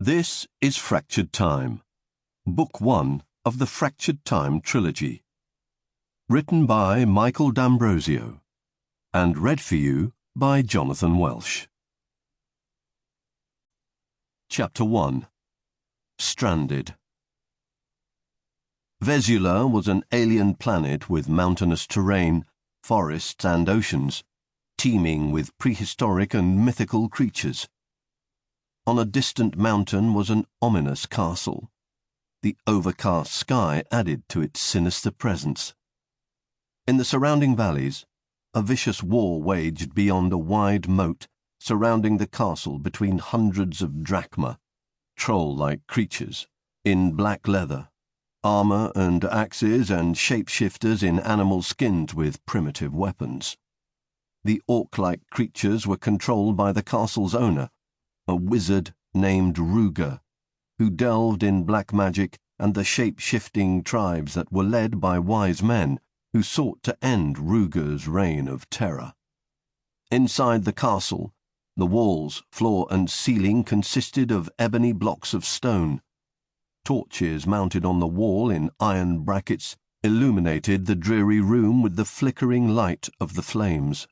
This is Fractured Time, Book 1 of the Fractured Time Trilogy. Written by Michael D'Ambrosio and read for you by Johnathan Welsh. Chapter 1. Stranded. Vesula was an alien planet with mountainous terrain, forests and oceans, teeming with prehistoric and mythical creatures. On a distant mountain was an ominous castle. The overcast sky added to its sinister presence. In the surrounding valleys, a vicious war waged beyond a wide moat surrounding the castle between hundreds of drachma, troll-like creatures, in black leather, armor and axes and shapeshifters in animal skins with primitive weapons. The orc-like creatures were controlled by the castle's owner, a wizard named Ruger, who delved in black magic and the shape-shifting tribes that were led by wise men who sought to end Ruger's reign of terror. Inside the castle, the walls, floor and ceiling consisted of ebony blocks of stone. Torches mounted on the wall in iron brackets illuminated the dreary room with the flickering light of the flames.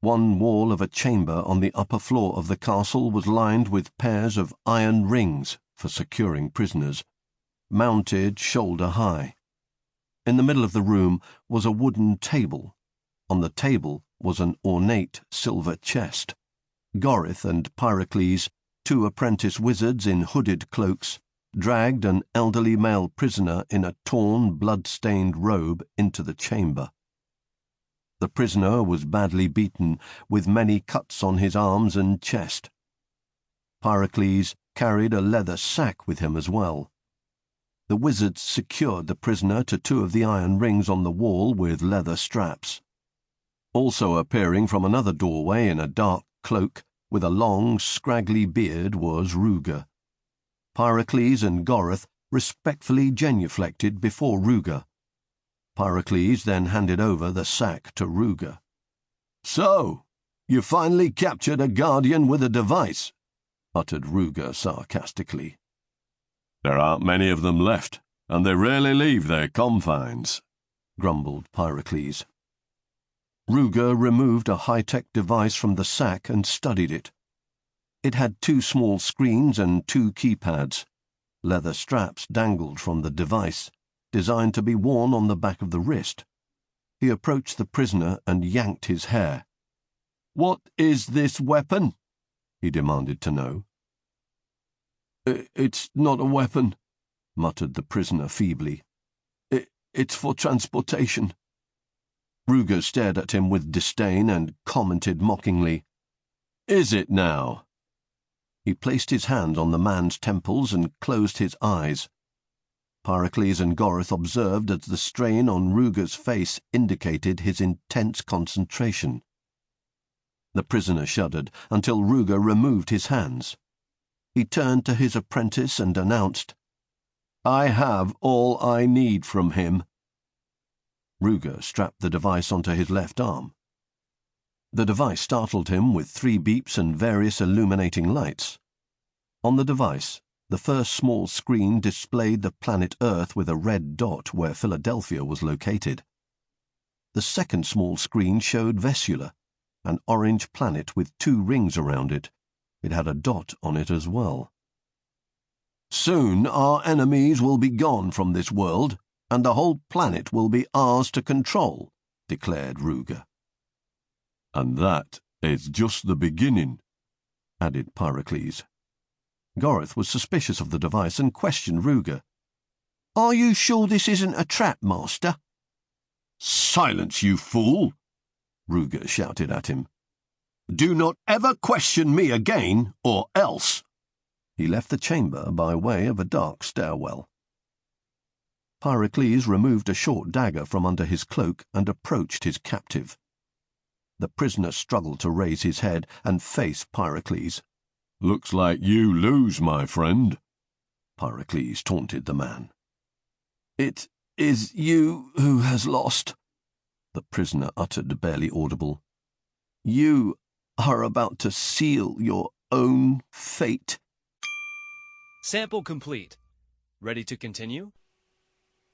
One wall of a chamber on the upper floor of the castle was lined with pairs of iron rings for securing prisoners, mounted shoulder-high. In the middle of the room was a wooden table. On the table was an ornate silver chest. Gorith and Pyrocles, two apprentice wizards in hooded cloaks, dragged an elderly male prisoner in a torn, blood-stained robe into the chamber. The prisoner was badly beaten, with many cuts on his arms and chest. Pyrocles carried a leather sack with him as well. The wizards secured the prisoner to two of the iron rings on the wall with leather straps. Also appearing from another doorway in a dark cloak, with a long, scraggly beard, was Ruger. Pyrocles and Gorith respectfully genuflected before Ruger. Pyrocles then handed over the sack to Ruger. "So, you finally captured a guardian with a device," uttered Ruger sarcastically. "There aren't many of them left, and they rarely leave their confines," grumbled Pyrocles. Ruger removed a high-tech device from the sack and studied it. It had two small screens and two keypads. Leather straps dangled from the device, designed to be worn on the back of the wrist. He approached the prisoner and yanked his hair. "What is this weapon?" he demanded to know. It's not a weapon," muttered the prisoner feebly. It's for transportation." Ruger stared at him with disdain and commented mockingly, "Is it now?" He placed his hand on the man's temples and closed his eyes. Pyrocles and Gorith observed as the strain on Ruger's face indicated his intense concentration. The prisoner shuddered until Ruger removed his hands. He turned to his apprentice and announced, "I have all I need from him." Ruger strapped the device onto his left arm. The device startled him with 3 beeps and various illuminating lights. On the device, the first small screen displayed the planet Earth with a red dot where Philadelphia was located. The second small screen showed Vesula, an orange planet with 2 rings around it. It had a dot on it as well. "Soon our enemies will be gone from this world, and the whole planet will be ours to control," declared Ruger. "And that is just the beginning," added Pyrocles. Gorith was suspicious of the device and questioned Ruger. "Are you sure this isn't a trap, Master?" "Silence, you fool!" Ruger shouted at him. "Do not ever question me again, or else." He left the chamber by way of a dark stairwell. Pyrocles removed a short dagger from under his cloak and approached his captive. The prisoner struggled to raise his head and face Pyrocles. "Looks like you lose, my friend," Pyrocles taunted the man. "It is you who has lost," the prisoner uttered, barely audible. "You are about to seal your own fate." Sample complete. Ready to continue?